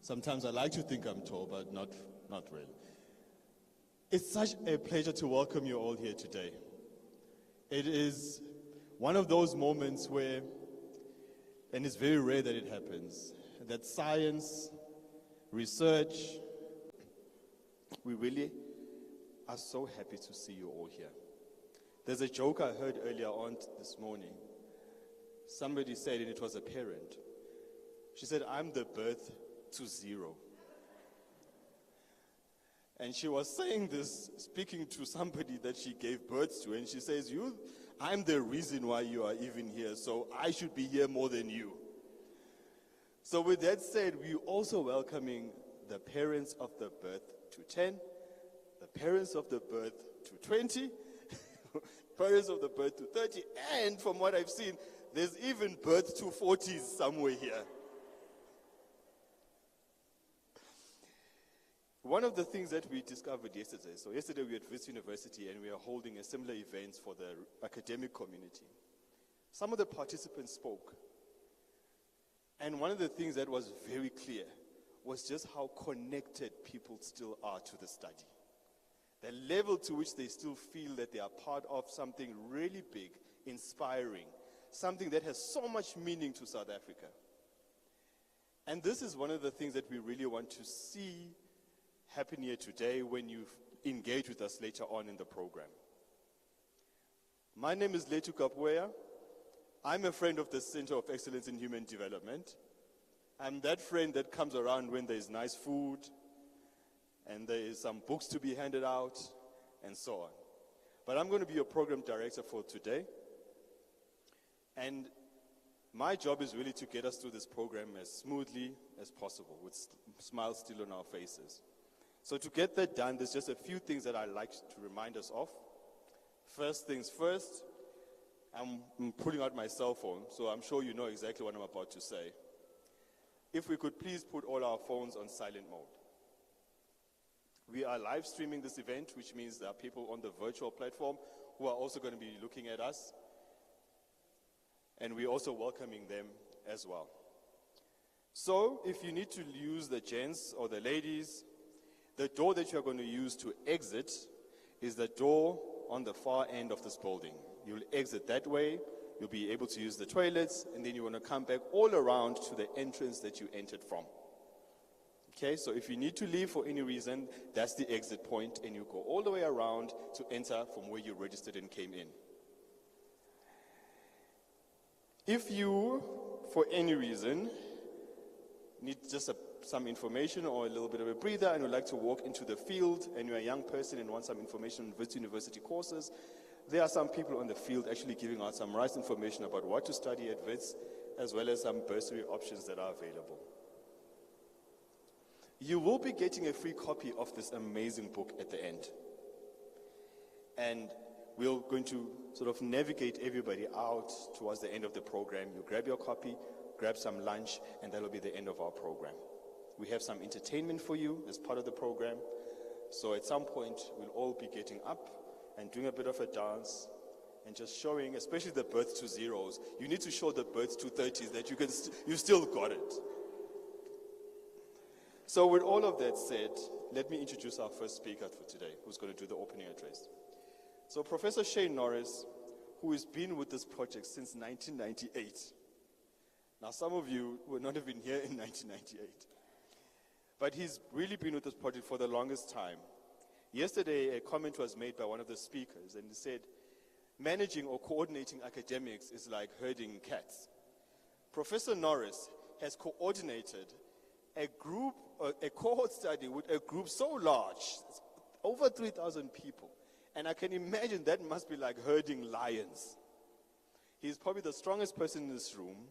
Sometimes I like to think I'm tall, but not really. It's such a pleasure to welcome you all here today. It is one of those moments where, and it's very rare that it happens, that science, research, we really are so happy to see you all here. There's a joke I heard earlier on this morning. Somebody said, and it was a parent, she said, "I'm the birth to zero." And she was saying this, speaking to somebody that she gave birth to, and she says, I'm the reason why you are even here, so I should be here more than you. So with that said, we're also welcoming the parents of the birth to 10, the parents of the birth to 20, parents of the birth to 30, and from what I've seen, there's even birth to 40s somewhere here. One of the things that we discovered yesterday, so yesterday we were at Wits University and we are holding a similar event for the academic community. Some of the participants spoke. And one of the things that was very clear was just how connected people still are to the study. The level to which they still feel that they are part of something really big, inspiring, something that has so much meaning to South Africa. And this is one of the things that we really want to see happen here today when you engage with us later on in the program. My name is Letu Kapweya. I'm a friend of the Center of Excellence in Human Development. I'm that friend that comes around when there's nice food and there is some books to be handed out and so on. But I'm going to be your program director for today. And my job is really to get us through this program as smoothly as possible with smiles still on our faces. So to get that done, there's just a few things that I'd like to remind us of. First things first, I'm pulling out my cell phone, so I'm sure you know exactly what I'm about to say. If we could please put all our phones on silent mode. We are live streaming this event, which means there are people on the virtual platform who are also going to be looking at us. And we're also welcoming them as well. So if you need to use the gents or the ladies, the door that you're going to use to exit is the door on the far end of this building. You'll exit that way, you'll be able to use the toilets, and then you want to come back all around to the entrance that you entered from. Okay, so if you need to leave for any reason, that's the exit point, and you go all the way around to enter from where you registered and came in. If you, for any reason, need just some information or a little bit of a breather and would like to walk into the field and you're a young person and want some information on Wits University courses, there are some people on the field actually giving out some right information about what to study at Wits, as well as some bursary options that are available. You will be getting a free copy of this amazing book at the end. And we're going to sort of navigate everybody out towards the end of the program. You grab your copy, grab some lunch, and that'll be the end of our program. We have some entertainment for you as part of the program. So at some point, we'll all be getting up and doing a bit of a dance and just showing, especially the birth to zeros. You need to show the birth to 30s that you still got it. So with all of that said, let me introduce our first speaker for today, who's going to do the opening address. So Professor Shane Norris, who has been with this project since 1998. Now some of you were not even here in 1998. But he's really been with this project for the longest time. Yesterday, a comment was made by one of the speakers, and he said, managing or coordinating academics is like herding cats. Professor Norris has coordinated a cohort study with a group so large, over 3,000 people. And I can imagine that must be like herding lions. He's probably the strongest person in this room.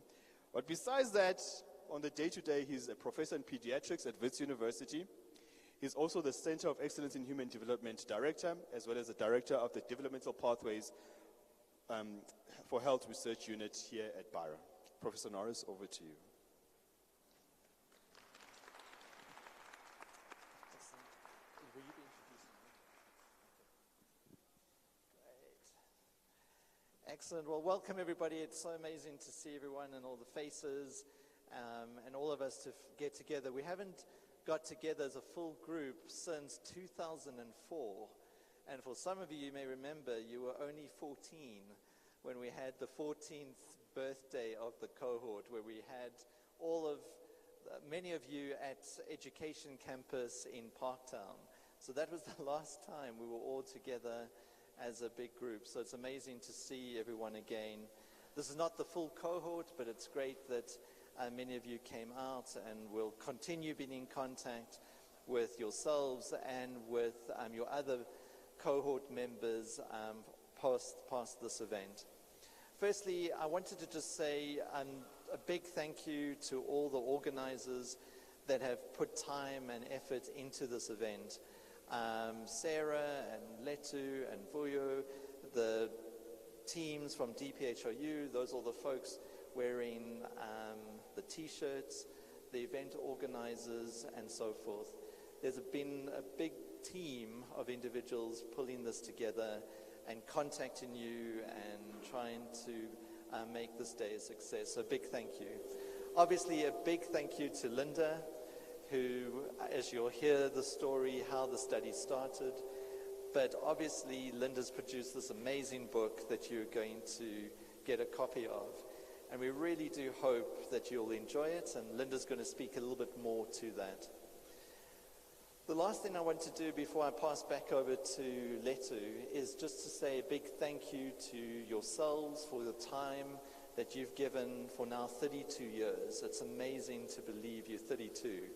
But besides that, on the day-to-day, he's a professor in pediatrics at Wits University. He's also the Center of Excellence in Human Development Director, as well as the Director of the Developmental Pathways for Health Research Unit here at BIRA. Professor Norris, over to you. Excellent. Well, welcome everybody. It's so amazing to see everyone and all the faces. and all of us to get together. We haven't got together as a full group since 2004. And for some of you, you may remember, you were only 14 when we had the 14th birthday of the cohort, where we had many of you at Education Campus in Parktown. So that was the last time we were all together as a big group. So it's amazing to see everyone again. This is not the full cohort, but it's great that many of you came out, and will continue being in contact with yourselves and with your other cohort members past this event. Firstly, I wanted to just say a big thank you to all the organizers that have put time and effort into this event. Sarah and Letu and Vuyo, the teams from DPHOU, those are the folks wearing the t-shirts, the event organizers, and so forth. There's been a big team of individuals pulling this together and contacting you and trying to make this day a success. So big thank you. Obviously, a big thank you to Linda, who, as you'll hear the story, how the study started. But obviously, Linda's produced this amazing book that you're going to get a copy of. And we really do hope that you'll enjoy it, and Linda's going to speak a little bit more to that. The last thing I want to do before I pass back over to Letu is just to say a big thank you to yourselves for the time that you've given for now 32 years. It's amazing to believe you're 32.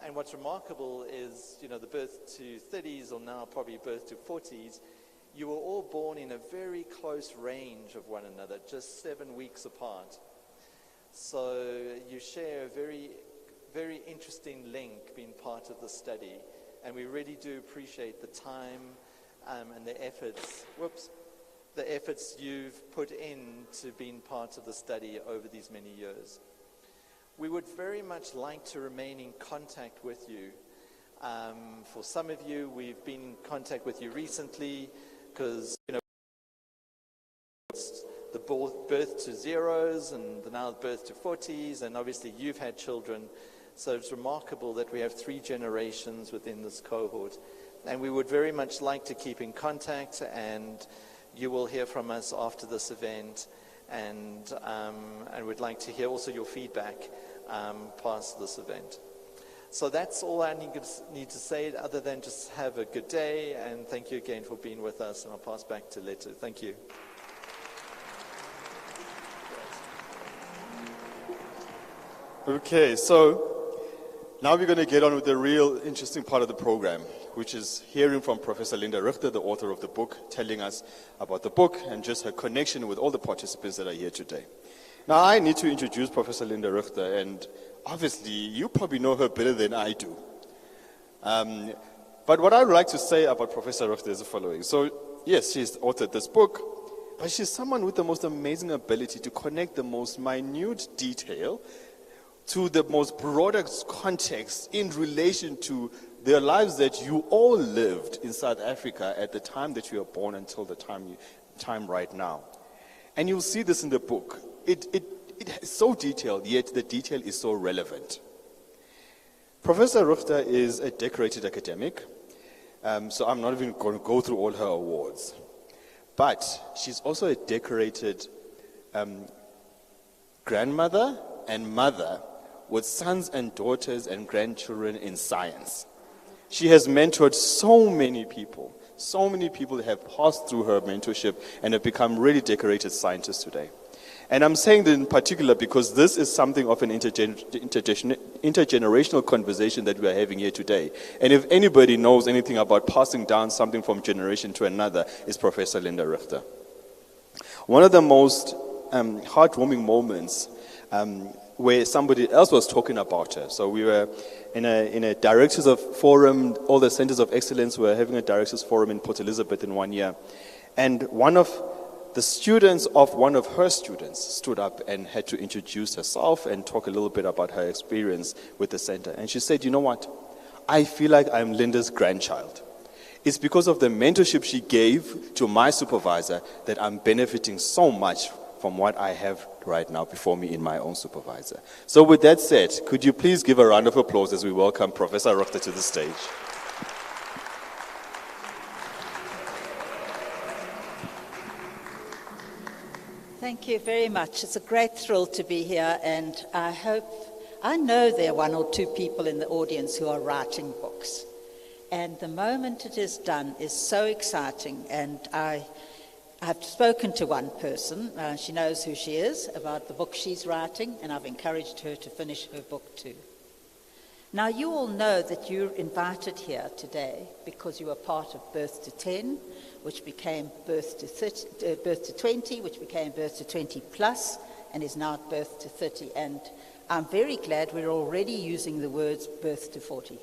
And what's remarkable is, the birth to 30s, or now probably birth to 40s, you were all born in a very close range of one another, just 7 weeks apart. So you share a very, very interesting link being part of the study. And we really do appreciate the time and the efforts, the efforts you've put into being part of the study over these many years. We would very much like to remain in contact with you. For some of you, we've been in contact with you recently because, it's the birth to zeros and now birth to 40s, and obviously you've had children. So it's remarkable that we have 3 generations within this cohort. And we would very much like to keep in contact, and you will hear from us after this event. And we'd like to hear also your feedback past this event. So that's all I need to say, other than just have a good day, and thank you again for being with us. And I'll pass back to Letu. Thank you. Okay, so now we're going to get on with the real interesting part of the program, which is hearing from Professor Linda Richter, the author of the book, telling us about the book and just her connection with all the participants that are here today. Now, I need to introduce Professor Linda Richter, and obviously, you probably know her better than I do. But what I would like to say about Professor Richter is the following. So, yes, she's authored this book, but she's someone with the most amazing ability to connect the most minute detail to the most broader context in relation to the lives that you all lived in South Africa at the time that you were born until the time right now. And you'll see this in the book. It is so detailed, yet the detail is so relevant. Professor Richter is a decorated academic, so I'm not even going to go through all her awards. But she's also a decorated grandmother and mother with sons and daughters and grandchildren in science. She has mentored so many people. So many people have passed through her mentorship and have become really decorated scientists today. And I'm saying that in particular because this is something of an intergenerational conversation that we are having here today. And if anybody knows anything about passing down something from generation to another, it's Professor Linda Richter. One of the most heartwarming moments where somebody else was talking about her. So we were in a directors of forum, all the centers of excellence were having a directors forum in Port Elizabeth in one year. And one of the students of one of her students stood up and had to introduce herself and talk a little bit about her experience with the center. And she said, you know what? I feel like I'm Linda's grandchild. It's because of the mentorship she gave to my supervisor that I'm benefiting so much from what I have right now before me in my own supervisor. So with that said, could you please give a round of applause as we welcome Professor Richter to the stage. Thank you very much. It's a great thrill to be here, and I know there are one or two people in the audience who are writing books. And the moment it is done is so exciting, and I've spoken to one person, she knows who she is, about the book she's writing, and I've encouraged her to finish her book too. Now, you all know that you're invited here today because you are part of Birth to 10, which became Birth to 20, which became Birth to 20 Plus, and is now Birth to 30. And I'm very glad we're already using the words Birth to 40.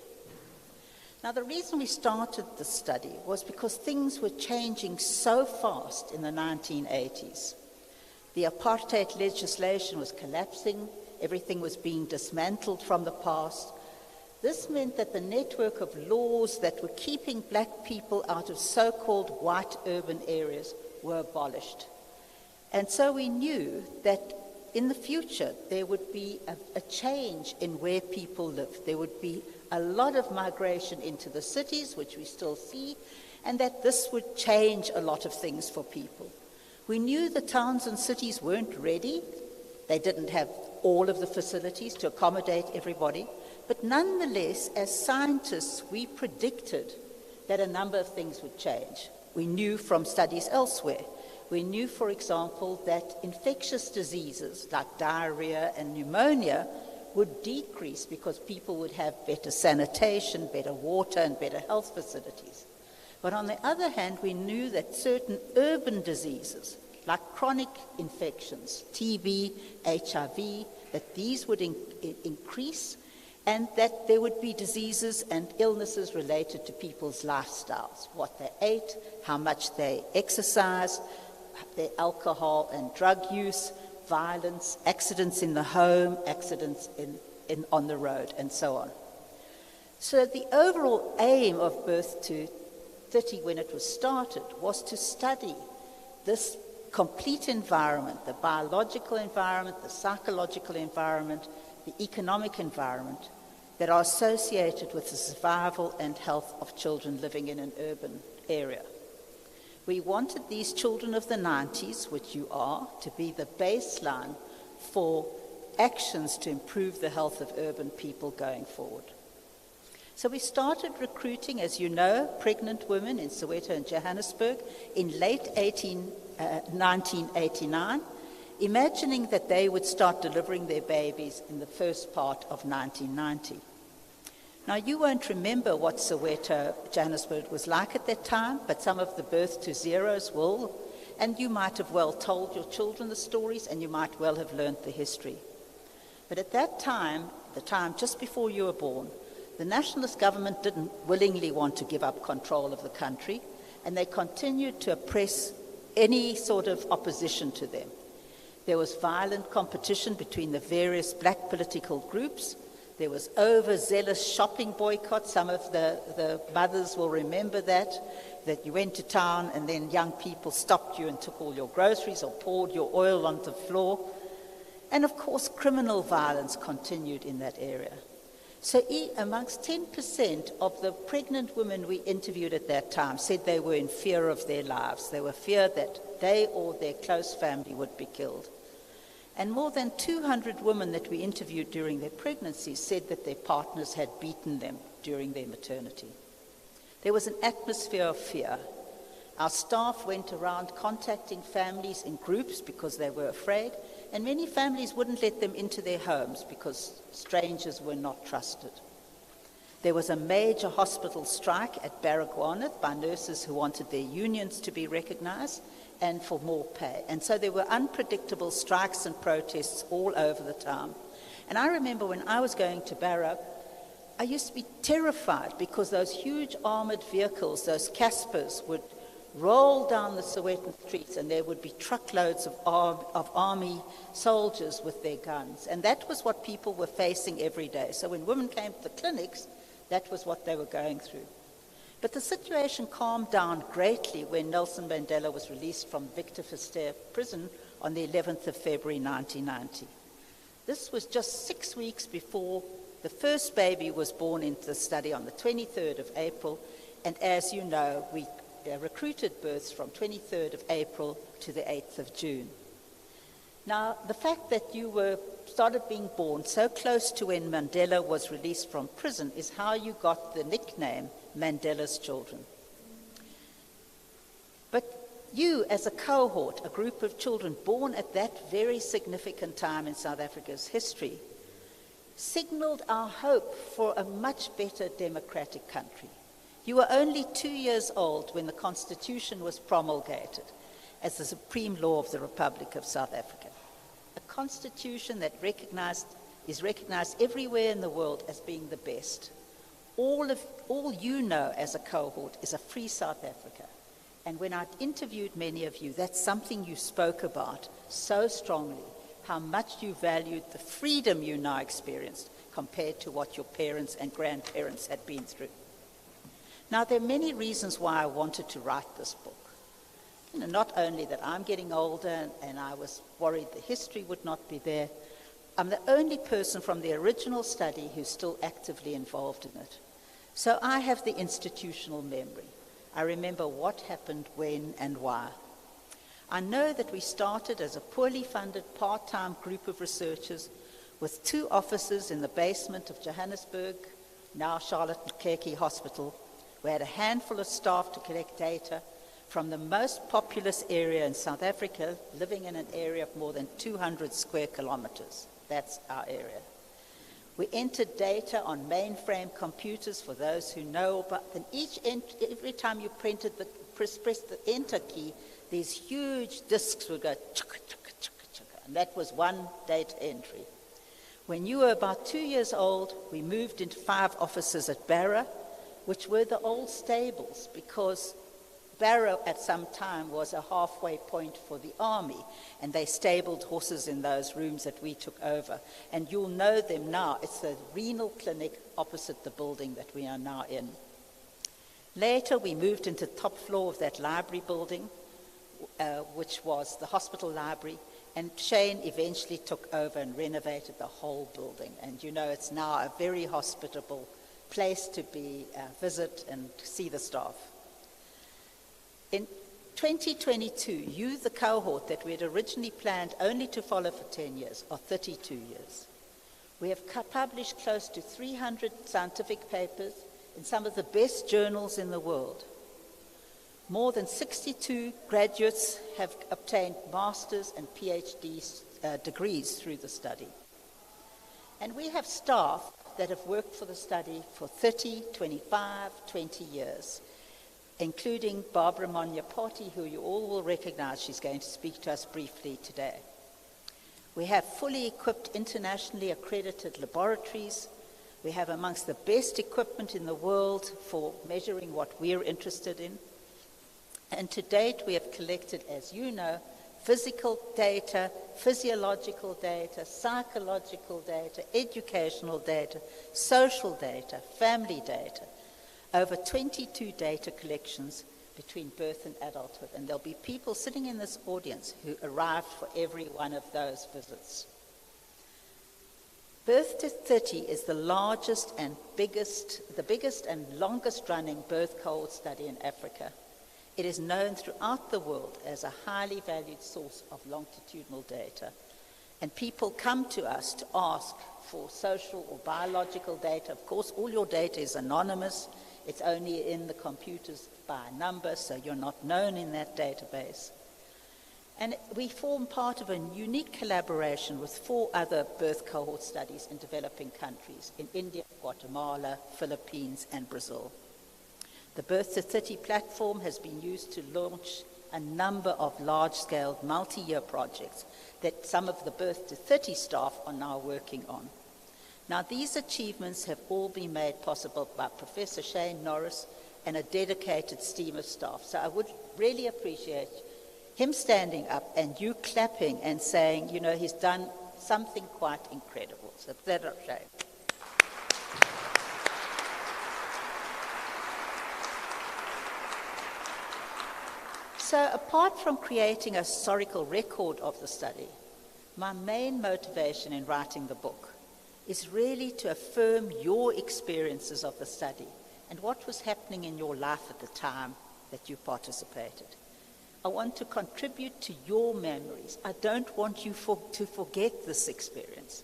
Now, the reason we started the study was because things were changing so fast in the 1980s. The apartheid legislation was collapsing. Everything was being dismantled from the past. This meant that the network of laws that were keeping black people out of so-called white urban areas were abolished. And so we knew that in the future there would be a change in where people lived. There would be a lot of migration into the cities, which we still see, and that this would change a lot of things for people. We knew the towns and cities weren't ready. They didn't have all of the facilities to accommodate everybody. But nonetheless, as scientists, we predicted that a number of things would change. We knew from studies elsewhere. We knew, for example, that infectious diseases like diarrhea and pneumonia would decrease because people would have better sanitation, better water, and better health facilities. But on the other hand, we knew that certain urban diseases, like chronic infections, TB, HIV, that these would increase, and that there would be diseases and illnesses related to people's lifestyles, what they ate, how much they exercised, their alcohol and drug use, violence, accidents in the home, accidents on the road, and so on. So the overall aim of Birth to 30 when it was started was to study this complete environment, the biological environment, the psychological environment, the economic environment that are associated with the survival and health of children living in an urban area. We wanted these children of the 90s, which you are, to be the baseline for actions to improve the health of urban people going forward. So we started recruiting, as you know, pregnant women in Sowetan and Johannesburg in late 1989, imagining that they would start delivering their babies in the first part of 1990. Now, you won't remember what Soweto, Johannesburg was like at that time, but some of the Birth to Zeros will, and you might have well told your children the stories, and you might well have learned the history. But at that time, the time just before you were born, the nationalist government didn't willingly want to give up control of the country, and they continued to oppress any sort of opposition to them. There was violent competition between the various black political groups. There was overzealous shopping boycott. Some of the mothers will remember that you went to town and then young people stopped you and took all your groceries or poured your oil on the floor. And of course, criminal violence continued in that area. So amongst 10% of the pregnant women we interviewed at that time said they were in fear of their lives. They were feared that they or their close family would be killed. And more than 200 women that we interviewed during their pregnancies said that their partners had beaten them during their maternity. There was an atmosphere of fear. Our staff went around contacting families in groups because they were afraid, and many families wouldn't let them into their homes because strangers were not trusted. There was a major hospital strike at Baragwanath by nurses who wanted their unions to be recognized and for more pay. And so there were unpredictable strikes and protests all over the town. And I remember when I was going to Barra, I used to be terrified because those huge armored vehicles, those Caspers, would roll down the Sowetan streets and there would be truckloads of army soldiers with their guns. And that was what people were facing every day. So when women came to the clinics, that was what they were going through. But the situation calmed down greatly when Nelson Mandela was released from Victor Verster prison on the 11th of February 1990. This was just 6 weeks before the first baby was born into the study on the 23rd of April, and as you know, we recruited births from 23rd of April to the 8th of June. Now, the fact that you started being born so close to when Mandela was released from prison is how you got the nickname Mandela's Children. But you, as a cohort, a group of children born at that very significant time in South Africa's history, signaled our hope for a much better democratic country. You were only 2 years old when the Constitution was promulgated as the supreme law of the Republic of South Africa. A constitution that is recognized everywhere in the world as being the best. All you know as a cohort is a free South Africa. And when I interviewed many of you, that's something you spoke about so strongly, how much you valued the freedom you now experienced compared to what your parents and grandparents had been through. Now, there are many reasons why I wanted to write this book. Not only that I'm getting older and I was worried the history would not be there, I'm the only person from the original study who's still actively involved in it. So I have the institutional memory. I remember what happened, when, and why. I know that we started as a poorly funded part-time group of researchers with 2 offices in the basement of Johannesburg, now Charlotte Maxeke Hospital. We had a handful of staff to collect data from the most populous area in South Africa, living in an area of more than 200 square kilometers. That's our area. We entered data on mainframe computers, for those who know, but then every time you pressed the enter key, these huge disks would go chugga, chugga, chugga, chugga, and that was one data entry. When you were about 2 years old, we moved into 5 offices at Barra, which were the old stables, because Barrow at some time was a halfway point for the army, and they stabled horses in those rooms that we took over. And you'll know them now. It's the renal clinic opposite the building that we are now in. Later, we moved into the top floor of that library building, which was the hospital library, and Shane eventually took over and renovated the whole building. And you know, it's now a very hospitable place to visit and see the staff. In 2022, you, the cohort that we had originally planned only to follow for 10 years, or 32 years, we have published close to 300 scientific papers in some of the best journals in the world. More than 62 graduates have obtained master's and PhD degrees through the study. And we have staff that have worked for the study for 30, 25, 20 years, including Barbara Monyapati, who you all will recognize. She's going to speak to us briefly today. We have fully equipped, internationally accredited laboratories. We have amongst the best equipment in the world for measuring what we're interested in. And to date, we have collected, as you know, physical data, physiological data, psychological data, educational data, social data, family data, over 22 data collections between birth and adulthood. And there'll be people sitting in this audience who arrived for every one of those visits. Birth to 30 is the largest and biggest and longest running birth cohort study in Africa. It is known throughout the world as a highly valued source of longitudinal data. And people come to us to ask for social or biological data. Of course, all your data is anonymous. It's only in the computers by number, so you're not known in that database. And we form part of a unique collaboration with 4 other birth cohort studies in developing countries, in India, Guatemala, Philippines, and Brazil. The Birth to 30 platform has been used to launch a number of large-scale, multi-year projects that some of the Birth to 30 staff are now working on. Now, these achievements have all been made possible by Professor Shane Norris and a dedicated team of staff. So I would really appreciate him standing up and you clapping and saying, you know, he's done something quite incredible. So that's Shane. So apart from creating a historical record of the study, my main motivation in writing the book is really to affirm your experiences of the study and what was happening in your life at the time that you participated. I want to contribute to your memories. I don't want you to forget this experience,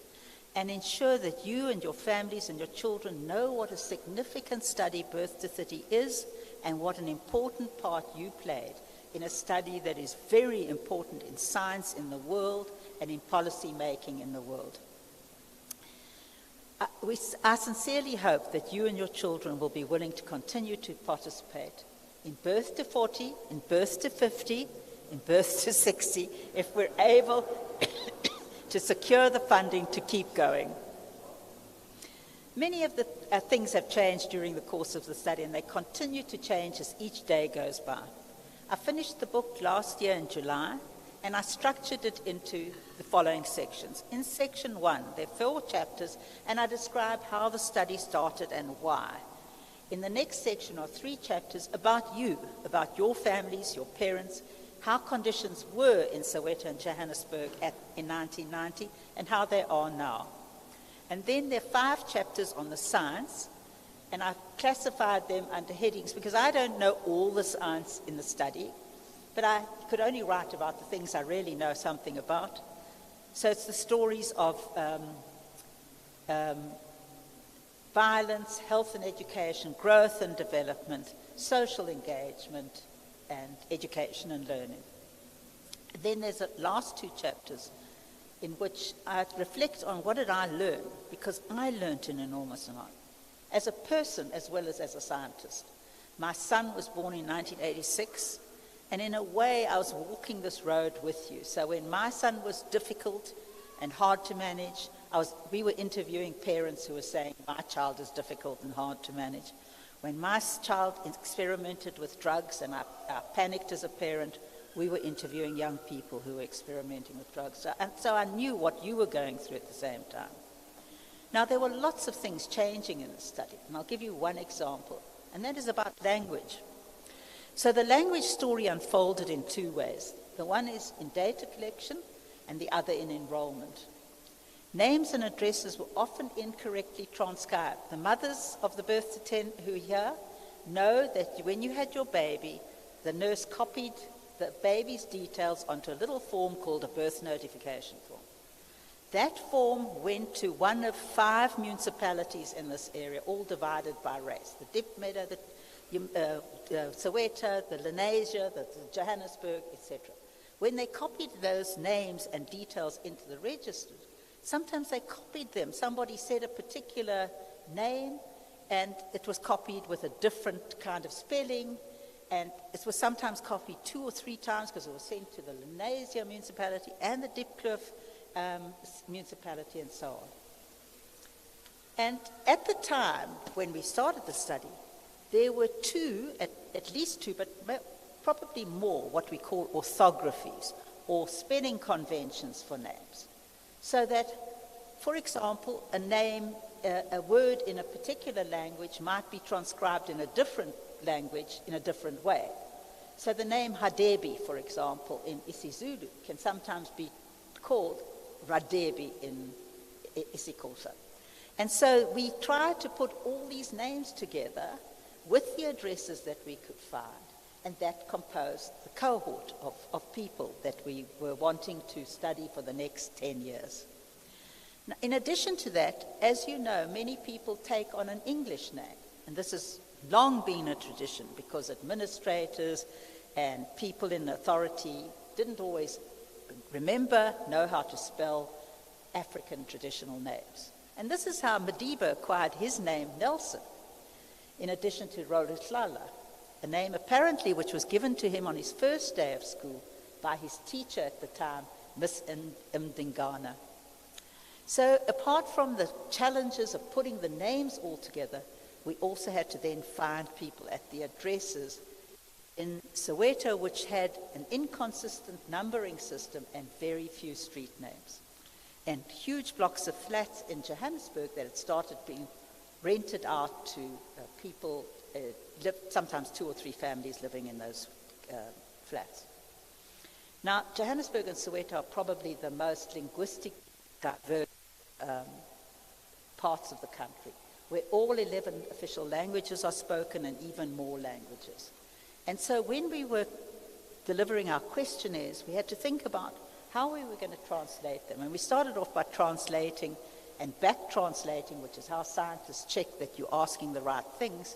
and ensure that you and your families and your children know what a significant study Bt30 is and what an important part you played in a study that is very important in science in the world and in policy making in the world. I sincerely hope that you and your children will be willing to continue to participate in Birth to 40, in Birth to 50, in Birth to 60, if we're able to secure the funding to keep going. Many of the things have changed during the course of the study, and they continue to change as each day goes by. I finished the book last year in July, and I structured it into the following sections. In section 1, there are 4 chapters, and I describe how the study started and why. In the next section are 3 chapters about you, about your families, your parents, how conditions were in Sowetan and Johannesburg in 1990, and how they are now. And then there are 5 chapters on the science, and I've classified them under headings because I don't know all the science in the study, but I could only write about the things I really know something about. So it's the stories of violence, health and education, growth and development, social engagement, and education and learning. Then there's the last 2 chapters in which I reflect on what did I learn, because I learned an enormous amount, as a person as well as a scientist. My son was born in 1986, and in a way I was walking this road with you. So when my son was difficult and hard to manage, we were interviewing parents who were saying, my child is difficult and hard to manage. When my child experimented with drugs and I panicked as a parent, we were interviewing young people who were experimenting with drugs. So I knew what you were going through at the same time. Now, there were lots of things changing in the study, and I'll give you one example, and that is about language. So the language story unfolded in 2 ways. The one is in data collection, and the other in enrollment. Names and addresses were often incorrectly transcribed. The mothers of the birth to 10 who are here know that when you had your baby, the nurse copied the baby's details onto a little form called a birth notification form. That form went to one of 5 municipalities in this area, all divided by race. The Dipmeadow, the Sowetan, the Lenasia, the Johannesburg, etc. When they copied those names and details into the registers, sometimes they copied them. Somebody said a particular name, and it was copied with a different kind of spelling, and it was sometimes copied 2 or 3 times because it was sent to the Lenasia municipality and the Dipkloof municipality and so on. And at the time when we started the study, there were 2, at least 2, but probably more, what we call orthographies or spelling conventions for names. So that, for example, a name, a word in a particular language might be transcribed in a different language in a different way. So the name Hadebi, for example, in isiZulu can sometimes be called Radebi in isiXhosa. And so we tried to put all these names together with the addresses that we could find, and that composed the cohort of people that we were wanting to study for the next 10 years. Now, in addition to that, as you know, many people take on an English name, and this has long been a tradition because administrators and people in authority didn't always know how to spell African traditional names. And this is how Madiba acquired his name, Nelson, in addition to Rolihlala, a name apparently which was given to him on his first day of school by his teacher at the time, Miss Mdingana. So apart from the challenges of putting the names all together, we also had to then find people at the addresses in Soweto, which had an inconsistent numbering system and very few street names. And huge blocks of flats in Johannesburg that had started being rented out to people, sometimes 2 or 3 families living in those flats. Now, Johannesburg and Soweto are probably the most linguistic diverse parts of the country, where all 11 official languages are spoken and even more languages. And so when we were delivering our questionnaires, we had to think about how we were going to translate them. And we started off by translating and back-translating, which is how scientists check that you're asking the right things,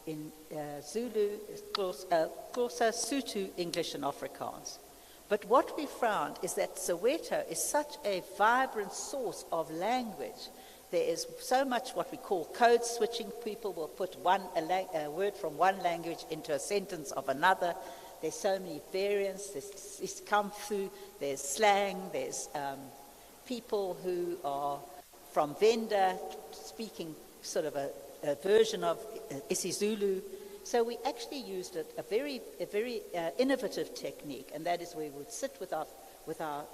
in Zulu, Xhosa, Sotho, English, and Afrikaans. But what we found is that Soweto is such a vibrant source of language. There is so much what we call code switching. People will put a word from one language into a sentence of another. There's so many variants. There's iskamfu, there's slang, there's people who are from Venda speaking sort of a version of isiZulu. So we actually used a very innovative technique, and that is we would sit with our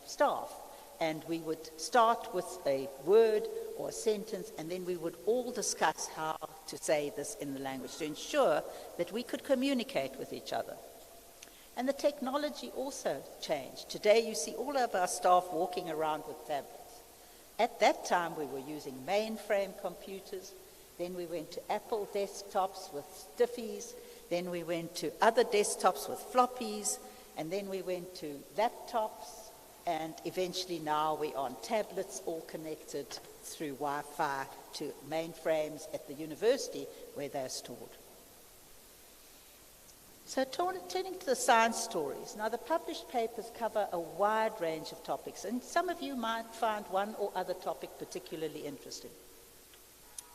staff, and we would start with a word or a sentence, and then we would all discuss how to say this in the language to ensure that we could communicate with each other. And the technology also changed. Today you see all of our staff walking around with tablets. At that time we were using mainframe computers. Then we went to Apple desktops with stiffies. Then we went to other desktops with floppies. And then we went to laptops. And eventually now we're on tablets, all connected through Wi-Fi to mainframes at the university where they're stored. So turning to the science stories. Now the published papers cover a wide range of topics, and some of you might find one or other topic particularly interesting.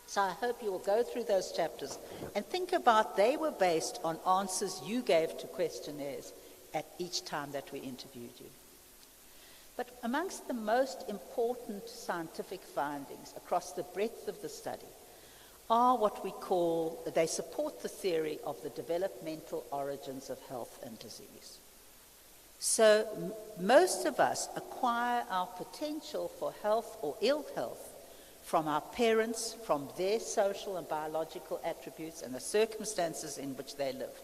So I hope you will go through those chapters and think about they were based on answers you gave to questionnaires at each time that we interviewed you. But amongst the most important scientific findings across the breadth of the study are what we call, they support the theory of the developmental origins of health and disease. So most of us acquire our potential for health or ill health from our parents, from their social and biological attributes and the circumstances in which they live.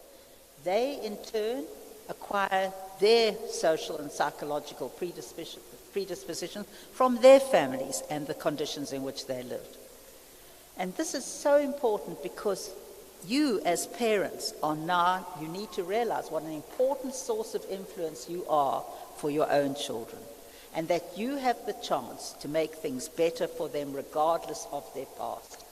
They, in turn, acquire their social and psychological predisposition from their families and the conditions in which they lived. And this is so important because you as parents are now, you need to realize what an important source of influence you are for your own children, and that you have the chance to make things better for them regardless of their past.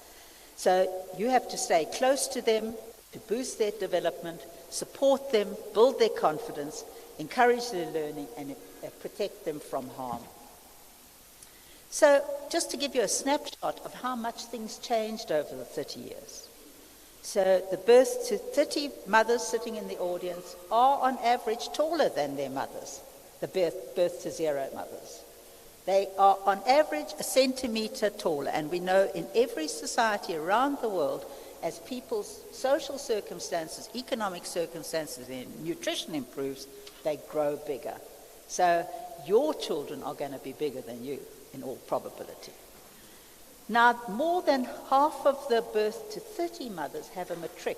So you have to stay close to them to boost their development, support them, build their confidence, encourage their learning, and protect them from harm. So just to give you a snapshot of how much things changed over the 30 years. So the birth to 30 mothers sitting in the audience are on average taller than their mothers, the birth to 0 mothers. They are on average a centimeter taller, and we know in every society around the world, as people's social circumstances, economic circumstances, and nutrition improves, they grow bigger. So your children are going to be bigger than you, in all probability. Now, more than half of the birth to 30 mothers have a matric,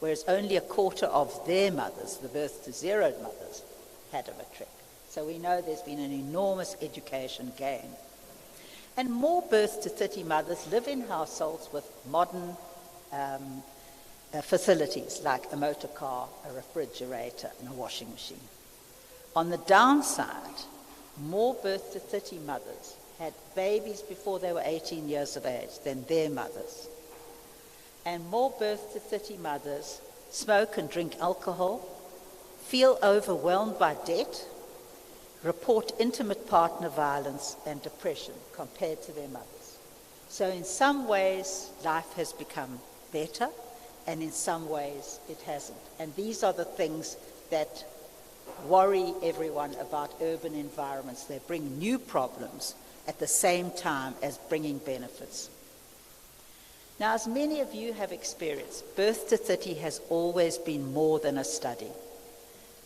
whereas only a quarter of their mothers, the birth to 0 mothers, had a matric. So we know there's been an enormous education gain. And more birth to 30 mothers live in households with modern facilities like a motor car, a refrigerator, and a washing machine. On the downside, more birth to 30 mothers had babies before they were 18 years of age than their mothers. And more birth to 30 mothers smoke and drink alcohol, feel overwhelmed by debt, report intimate partner violence and depression compared to their mothers. So in some ways, life has become better, and in some ways it hasn't. And these are the things that worry everyone about urban environments. They bring new problems at the same time as bringing benefits. Now, as many of you have experienced, birth to 30 has always been more than a study.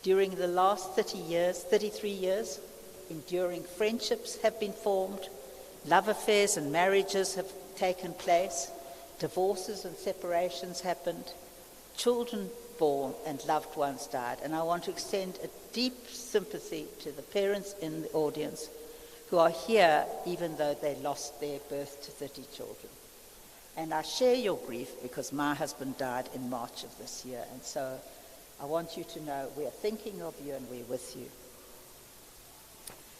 During the last 33 years, enduring friendships have been formed, love affairs and marriages have taken place, divorces and separations happened, children born and loved ones died. And I want to extend a deep sympathy to the parents in the audience who are here even though they lost their birth to 30 children. And I share your grief because my husband died in March of this year. And so I want you to know we are thinking of you and we're with you.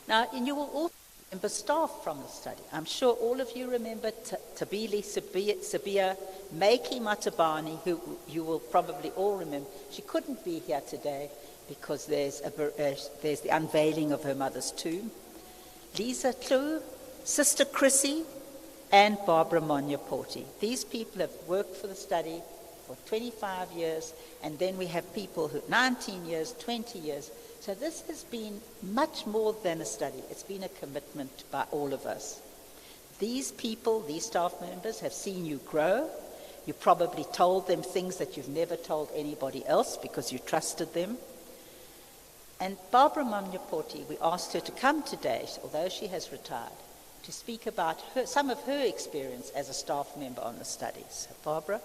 Now, and you will also remember staff from the study. I'm sure all of you remember Tabili Sabia, Maiki Matabani, who you will probably all remember. She couldn't be here today because there's the unveiling of her mother's tomb. Lisa Klu, Sister Chrissy, and Barbara Monyaporti. These people have worked for the study for 25 years, and then we have people who 19 years, 20 years. So this has been much more than a study. It's been a commitment by all of us. These people, these staff members, have seen you grow. You probably told them things that you've never told anybody else because you trusted them. And Barbara Monyaporti, we asked her to come today, although she has retired, to speak about some of her experience as a staff member on the studies. Barbara?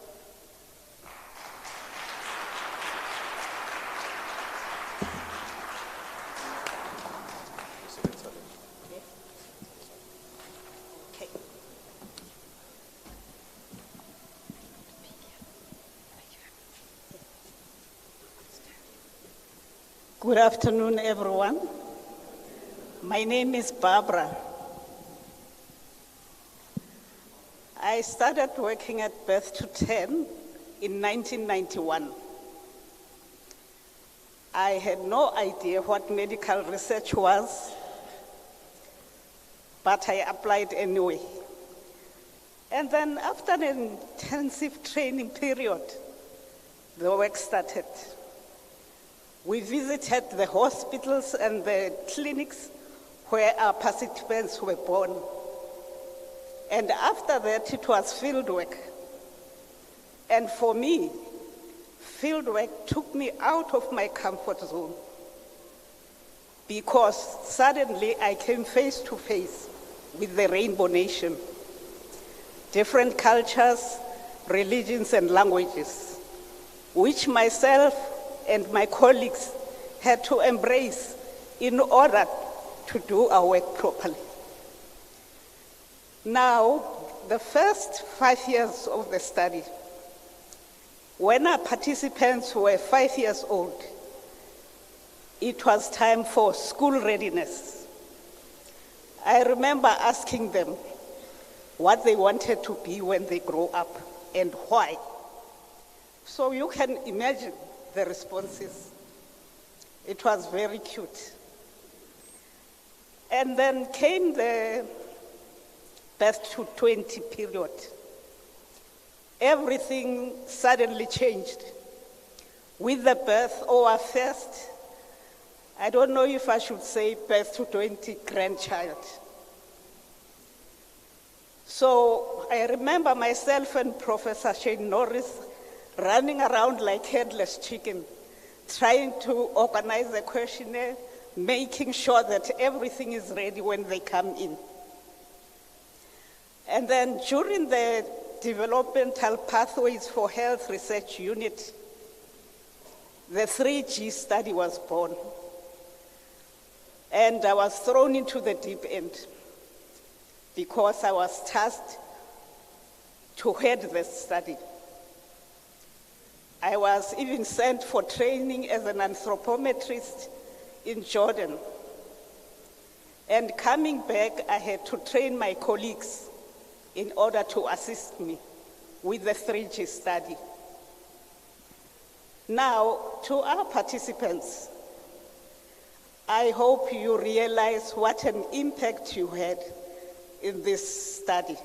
Good afternoon, everyone. My name is Barbara. I started working at Birth to 10 in 1991. I had no idea what medical research was, but I applied anyway. And then after an intensive training period, the work started. We visited the hospitals and the clinics where our participants were born. And after that, it was fieldwork. And for me, fieldwork took me out of my comfort zone because suddenly I came face to face with the Rainbow Nation. Different cultures, religions, and languages, which myself and my colleagues had to embrace in order to do our work properly. Now, the first 5 years of the study, when our participants were 5 years old, it was time for school readiness. I remember asking them what they wanted to be when they grow up and why. So you can imagine the responses. It was very cute. And then came the birth to 20 period. Everything suddenly changed. With the birth of our first, I don't know if I should say birth to 20 grandchild. So I remember myself and Professor Shane Norris running around like headless chicken, trying to organize a questionnaire, making sure that everything is ready when they come in. And then during the Developmental Pathways for Health Research Unit, the 3G study was born. And I was thrown into the deep end because I was tasked to head the study. I was even sent for training as an anthropometrist in Jordan. And coming back, I had to train my colleagues in order to assist me with the 3G study. Now, to our participants, I hope you realize what an impact you had in this study.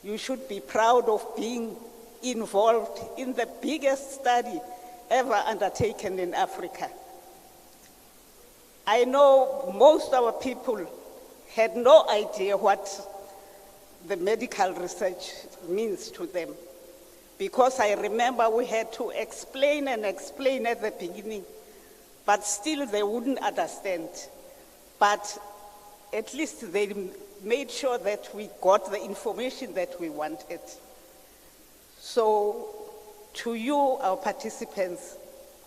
You should be proud of being involved in the biggest study ever undertaken in Africa. I know most of our people had no idea what the medical research means to them, because I remember we had to explain and explain at the beginning, but still they wouldn't understand. But at least they made sure that we got the information that we wanted. So To you, our participants,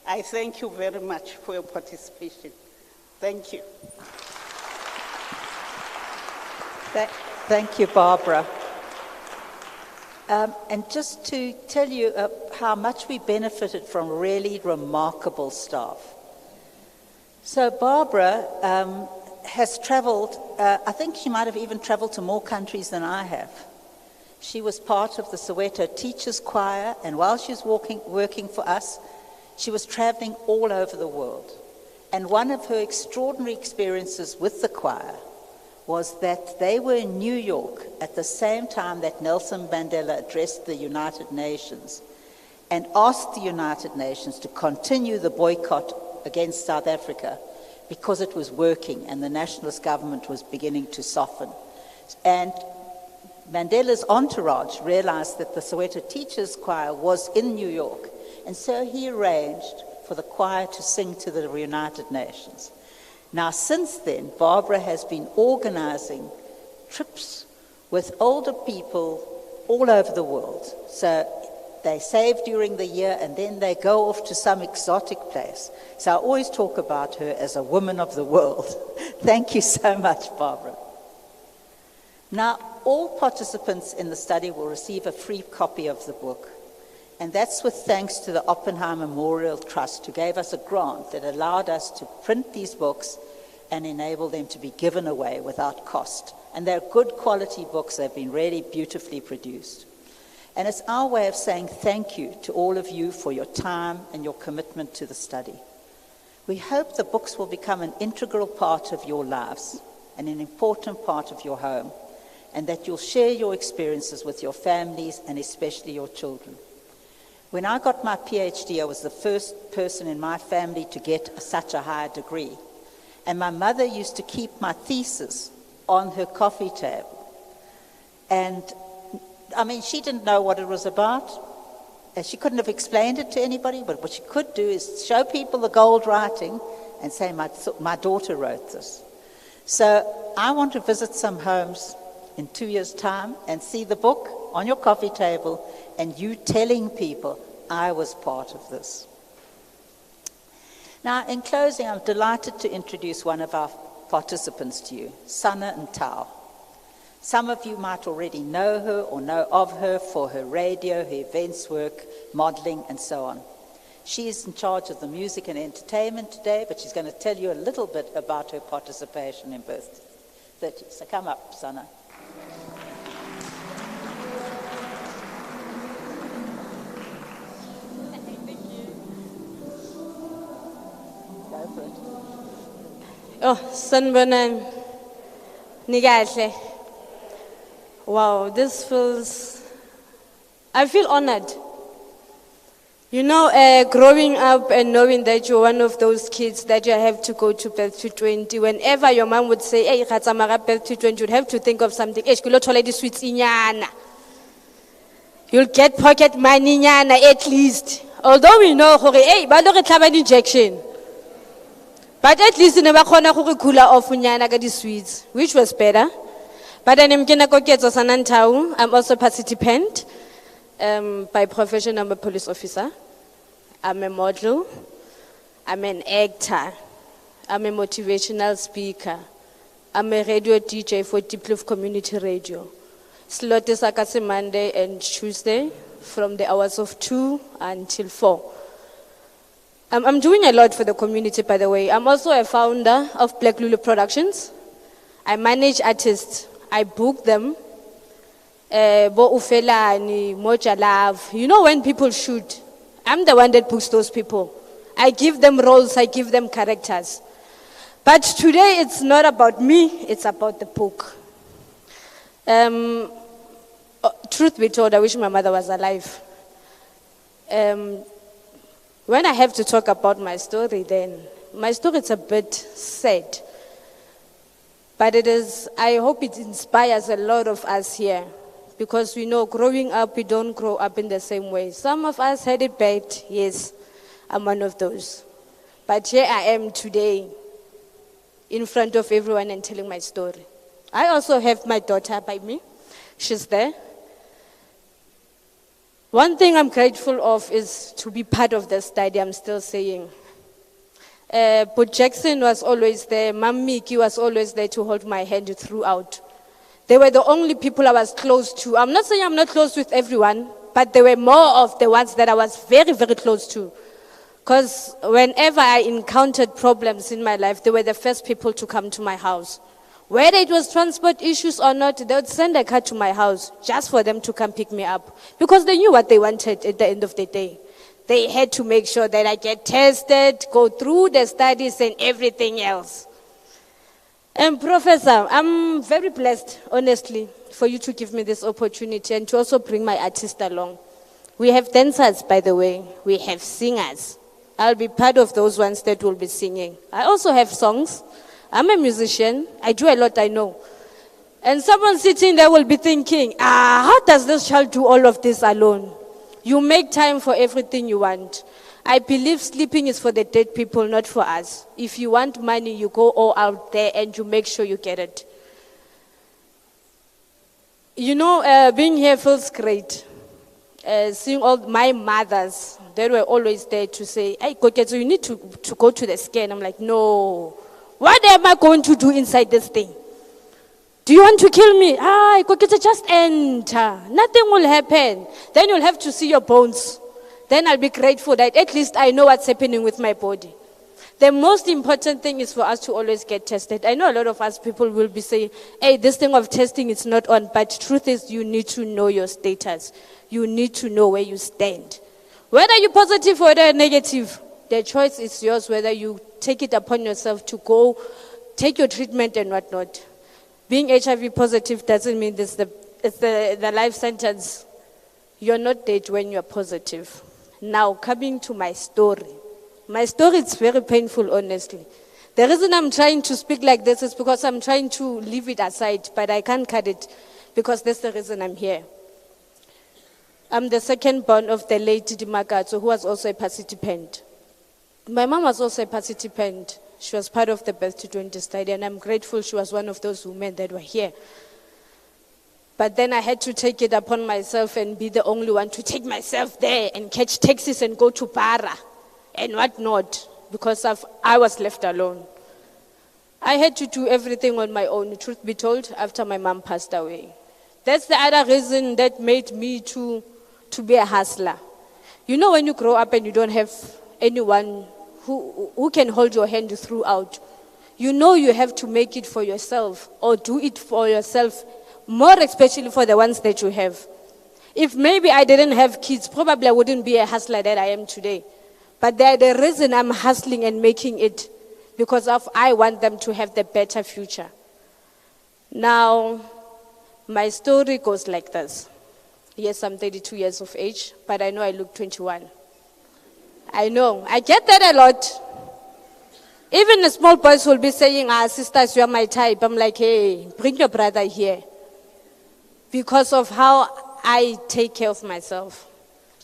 I thank you very much for your participation. Thank you. Thank you, Barbara. And just to tell you how much we benefited from really remarkable staff. So Barbara has traveled, I think she might have even traveled to more countries than I have. She was part of the Sowetan Teachers Choir, and while she was working for us, she was traveling all over the world. And one of her extraordinary experiences with the choir was that they were in New York at the same time that Nelson Mandela addressed the United Nations and asked the United Nations to continue the boycott against South Africa because it was working and the nationalist government was beginning to soften. And Mandela's entourage realized that the Sowetan Teachers Choir was in New York, and so he arranged for the choir to sing to the United Nations. Now, since then, Barbara has been organizing trips with older people all over the world. So they save during the year and then they go off to some exotic place. So I always talk about her as a woman of the world. Thank you so much, Barbara. Now, all participants in the study will receive a free copy of the book. And that's with thanks to the Oppenheimer Memorial Trust, who gave us a grant that allowed us to print these books and enable them to be given away without cost. And they're good quality books. They've been really beautifully produced. And it's our way of saying thank you to all of you for your time and your commitment to the study. We hope the books will become an integral part of your lives and an important part of your home, and that you'll share your experiences with your families and especially your children. When I got my PhD, I was the first person in my family to get such a high degree. And my mother used to keep my thesis on her coffee table. And, I mean, she didn't know what it was about. And she couldn't have explained it to anybody, but what she could do is show people the gold writing and say, my daughter wrote this. So I want to visit some homes in 2 years' time and see the book on your coffee table and you telling people, I was part of this. Now, in closing, I'm delighted to introduce one of our participants to you, Sanna Ntao. Some of you might already know her or know of her for her radio, her events work, modeling, and so on. She is in charge of the music and entertainment today, but she's going to tell you a little bit about her participation in Bt30. So come up, Sanna. Oh, sanibonani. Nikahle. Wow, this feels, I feel honored. You know, growing up and knowing that you're one of those kids that you have to go to Bt30, whenever your mom would say, hey, Bt30, you'd have to think of something. You'll get pocket money at least. Although we know, hey, but look at injection. But at least never khona go kula off unyana ka di sweets, which was better. But I'm also a participant. By profession, I'm a police officer. I'm a model. I'm an actor. I'm a motivational speaker. I'm a radio DJ for Diplov Community Radio. Slot is Monday and Tuesday from the hours of 2 until 4. I'm doing a lot for the community, by the way. I'm also a founder of Black Lulu Productions. I manage artists. I book them. Bo Ufelani, Moja Love. You know when people shoot, I'm the one that books those people. I give them roles, I give them characters. But today it's not about me, it's about the book. Truth be told, I wish my mother was alive. When I have to talk about my story, then my story is a bit sad. But it is, I hope it inspires a lot of us here. Because we know growing up, we don't grow up in the same way. Some of us had it bad, yes, I'm one of those. But here I am today, in front of everyone and telling my story. I also have my daughter by me. She's there. One thing I'm grateful of is to be part of the study, I'm still saying. But Jackson was always there, Mam Miki was always there to hold my hand throughout. They were the only people I was close to. I'm not saying I'm not close with everyone, but they were more of the ones that I was very, very close to. Because whenever I encountered problems in my life, they were the first people to come to my house. Whether it was transport issues or not, they would send a car to my house just for them to come pick me up. Because they knew what they wanted at the end of the day. They had to make sure that I get tested, go through the studies and everything else. And Professor, I'm very blessed, honestly, for you to give me this opportunity and to also bring my artist along. We have dancers, by the way. We have singers. I'll be part of those ones that will be singing. I also have songs. I'm a musician. I do a lot, I know. And someone sitting there will be thinking, how does this child do all of this alone? You make time for everything you want. I believe sleeping is for the dead people, not for us. If you want money, you go all out there and you make sure you get it. You know, being here feels great. Seeing all my mothers, they were always there to say, hey, Koketo, you need to go to the scan. I'm like, no. What am I going to do inside this thing? Do you want to kill me? Koketo, just enter. Nothing will happen. Then you'll have to see your bones. Then I'll be grateful that at least I know what's happening with my body. The most important thing is for us to always get tested. I know a lot of us people will be saying, hey, this thing of testing is not on. But truth is, you need to know your status. You need to know where you stand. Whether you're positive or whether negative, the choice is yours, whether you take it upon yourself to go take your treatment and whatnot. Being HIV positive doesn't mean it's the life sentence. You're not dead when you're positive. Now, coming to my story. My story is very painful, honestly. The reason I'm trying to speak like this is because I'm trying to leave it aside, but I can't cut it because that's the reason I'm here. I'm the second born of the late Dimakato, who was also a participant. My mom was also a participant. She was part of the Birth to 20 study, and I'm grateful she was one of those women that were here. But then I had to take it upon myself and be the only one to take myself there and catch taxis and go to Para and whatnot, because I was left alone. I had to do everything on my own, truth be told, after my mom passed away. That's the other reason that made me to be a hustler. You know, when you grow up and you don't have anyone who can hold your hand throughout, you know you have to make it for yourself or do it for yourself, more especially for the ones that you have. If maybe I didn't have kids, probably I wouldn't be a hustler that I am today. But the reason I'm hustling and making it, because I want them to have the better future. Now, my story goes like this. Yes, I'm 32 years of age, but I know I look 21. I know. I get that a lot. Even the small boys will be saying, sisters, you are my type. I'm like, hey, bring your brother here. Because of how I take care of myself.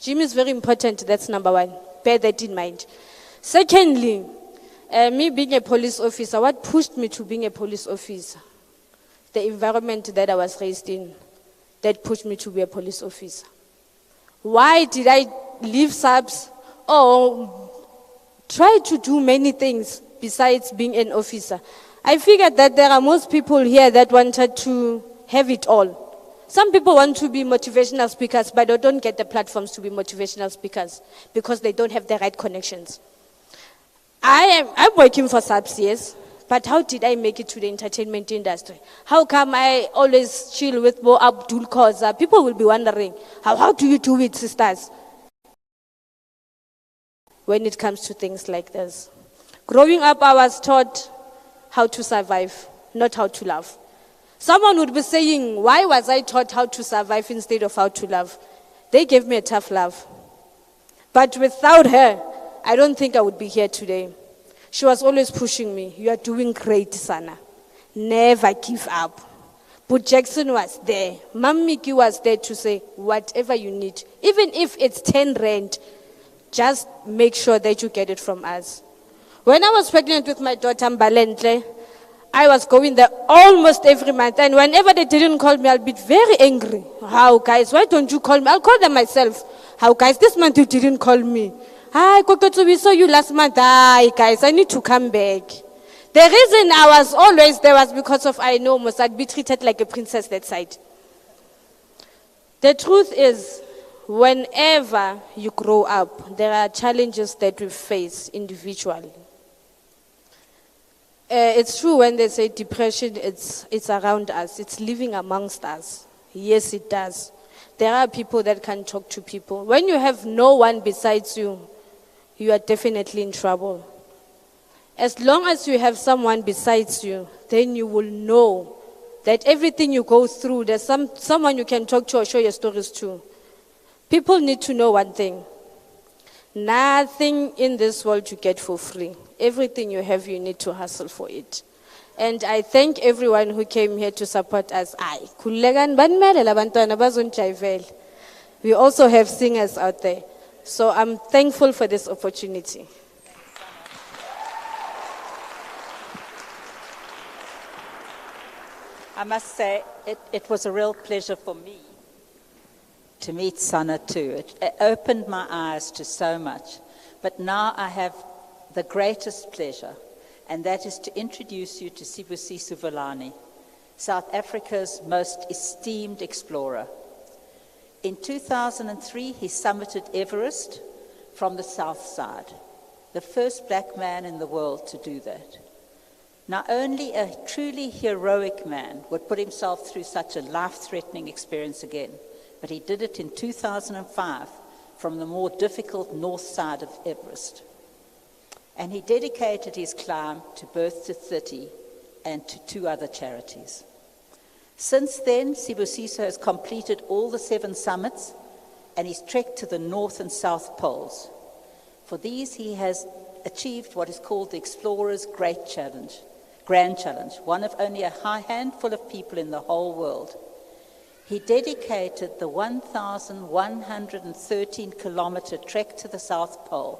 Gym is very important, that's number one. Bear that in mind. Secondly, me being a police officer, what pushed me to being a police officer? The environment that I was raised in, that pushed me to be a police officer. Why did I leave subs or try to do many things besides being an officer? I figured that there are most people here that wanted to have it all. Some people want to be motivational speakers, but they don't get the platforms to be motivational speakers because they don't have the right connections. I'm working for subs, yes, but how did I make it to the entertainment industry? How come I always chill with Bo Abdul Koza? People will be wondering, how do you do it, sisters? When it comes to things like this. Growing up, I was taught how to survive, not how to love. Someone would be saying, why was I taught how to survive instead of how to love? They gave me a tough love. But without her, I don't think I would be here today. She was always pushing me. You are doing great, Sana. Never give up. But Jackson was there. Mam Miki was there to say, whatever you need, even if it's 10 rand, just make sure that you get it from us. When I was pregnant with my daughter, Mbalentle, I was going there almost every month. And whenever they didn't call me, I'll be very angry. How, guys, why don't you call me? I'll call them myself. How, guys, this month you didn't call me. Hi, Kokotsu, we saw you last month. Hi, guys, I need to come back. The reason I was always there was because of I know I'd be treated like a princess that side. The truth is, whenever you grow up, there are challenges that we face individually. It's true when they say depression, it's around us, it's living amongst us. Yes, it does. There are people that can talk to people. When you have no one besides you, you are definitely in trouble. As long as you have someone besides you, then you will know that everything you go through, there's someone you can talk to or show your stories to. People need to know one thing. Nothing in this world you get for free. Everything you have, you need to hustle for it. And I thank everyone who came here to support us. We also have singers out there. So I'm thankful for this opportunity. I must say, it was a real pleasure for me to meet Sana too. It opened my eyes to so much. But now I have the greatest pleasure, and that is to introduce you to Sibusiso Villani, South Africa's most esteemed explorer. In 2003, he summited Everest from the south side, the first black man in the world to do that. Now, only a truly heroic man would put himself through such a life-threatening experience again, but he did it in 2005 from the more difficult north side of Everest. And he dedicated his climb to Bt30 and to 2 other charities. Since then, Sibusiso has completed all the 7 summits, and he's trekked to the North and South Poles. For these, he has achieved what is called the Explorer's Grand Challenge, one of only a handful of people in the whole world. He dedicated the 1,113-kilometer trek to the South Pole,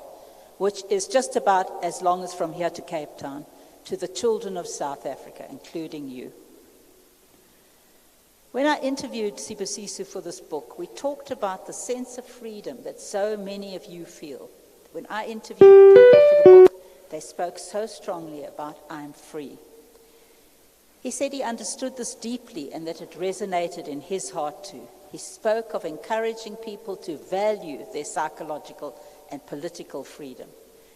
which is just about as long as from here to Cape Town, to the children of South Africa, including you. When I interviewed Sibusiso for this book, we talked about the sense of freedom that so many of you feel. When I interviewed people for the book, they spoke so strongly about I'm free. He said he understood this deeply and that it resonated in his heart too. He spoke of encouraging people to value their psychological and political freedom.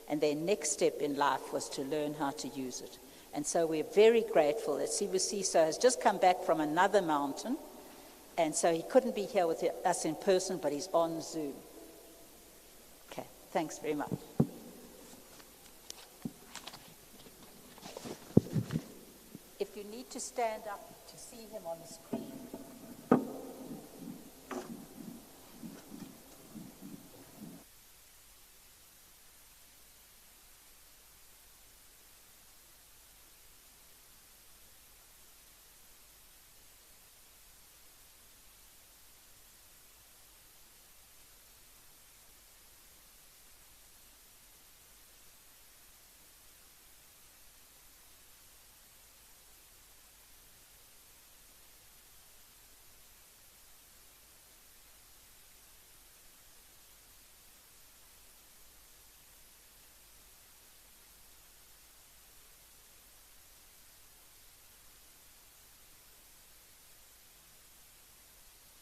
And their next step in life was to learn how to use it. And so we're very grateful that Sibusiso has just come back from another mountain. And so he couldn't be here with us in person, but he's on Zoom. Okay, thanks very much. If you need to stand up to see him on the screen.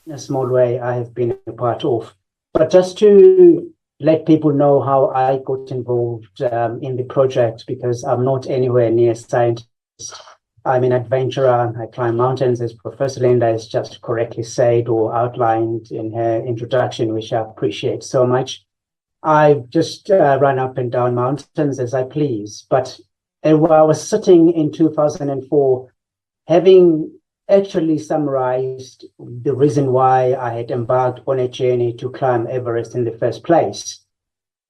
In a small way, I have been a part of. But just to let people know how I got involved in the project, because I'm not anywhere near a scientist. I'm an adventurer. I climb mountains, as Professor Linda has just correctly said or outlined in her introduction, which I appreciate so much. I've just run up and down mountains as I please. But while I was sitting in 2004, having actually summarized the reason why I had embarked on a journey to climb Everest in the first place.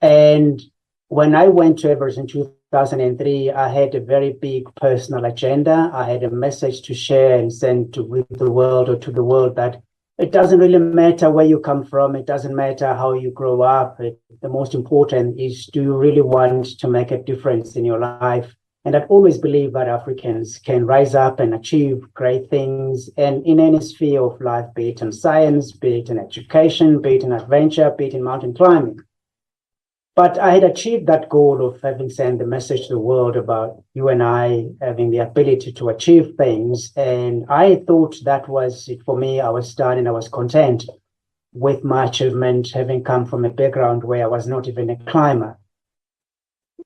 And when I went to Everest in 2003, I had a very big personal agenda. I had a message to share and send with the world, or to the world, that it doesn't really matter where you come from. It doesn't matter how you grow up. The most important is, do you really want to make a difference in your life? And I've always believed that Africans can rise up and achieve great things and in any sphere of life, be it in science, be it in education, be it in adventure, be it in mountain climbing. But I had achieved that goal of having sent the message to the world about you and I having the ability to achieve things. And I thought that was it for me. I was done and I was content with my achievement, having come from a background where I was not even a climber.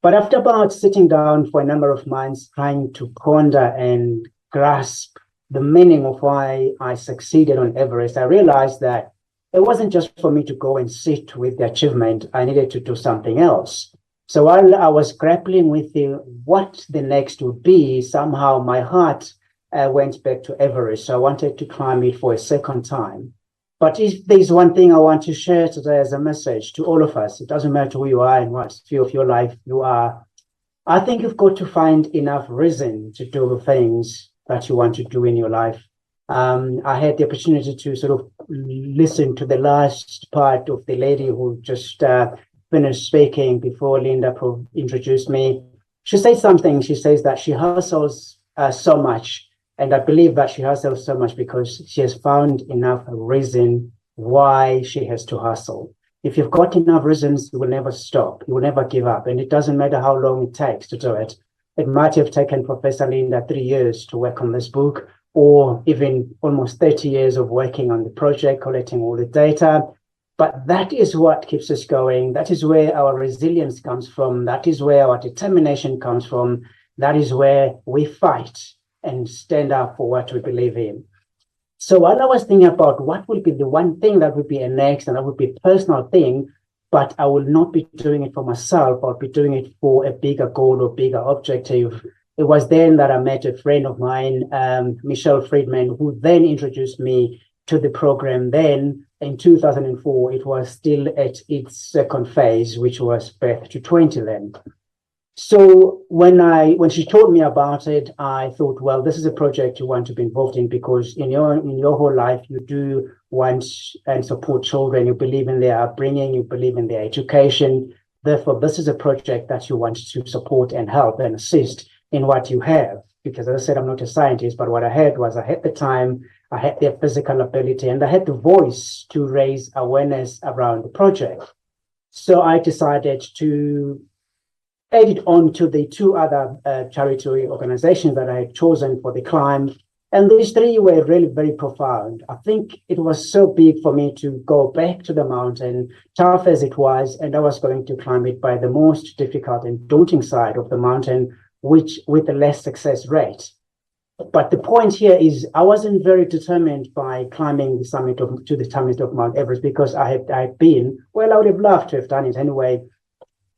But after about sitting down for a number of months, trying to ponder and grasp the meaning of why I succeeded on Everest, I realized that it wasn't just for me to go and sit with the achievement. I needed to do something else. So while I was grappling with what the next would be, somehow my heart went back to Everest. So I wanted to climb it for a second time. But if there's one thing I want to share today as a message to all of us, it doesn't matter who you are and what sphere of your life you are, I think you've got to find enough reason to do the things that you want to do in your life. I had the opportunity to sort of listen to the last part of the lady who just finished speaking before Linda introduced me. She said something. She says that she hustles so much. And I believe that she hustles so much because she has found enough reason why she has to hustle. If you've got enough reasons, you will never stop. You will never give up. And it doesn't matter how long it takes to do it. It might have taken Professor Linda 3 years to work on this book, or even almost 30 years of working on the project, collecting all the data. But that is what keeps us going. That is where our resilience comes from. That is where our determination comes from. That is where we fight and stand up for what we believe in. So while I was thinking about what will be the one thing that would be a next, and that would be a personal thing, but I will not be doing it for myself, I'll be doing it for a bigger goal or bigger objective. It was then that I met a friend of mine, Michelle Friedman, who then introduced me to the program. Then in 2004, it was still at its second phase, which was Bt30 then. So when she told me about it, I thought, well, this is a project you want to be involved in because in your whole life, you do want and support children. You believe in their upbringing, you believe in their education. Therefore, this is a project that you want to support and help and assist in what you have. Because as I said, I'm not a scientist, but what I had was I had the time, I had the physical ability, and I had the voice to raise awareness around the project. So I decided to add it on to the two other charity organizations that I had chosen for the climb. And these three were really very profound. I think it was so big for me to go back to the mountain, tough as it was, and I was going to climb it by the most difficult and daunting side of the mountain, which with a less success rate. But the point here is I wasn't very determined by climbing the summit of Mount Everest because I had been, well, I would have loved to have done it anyway.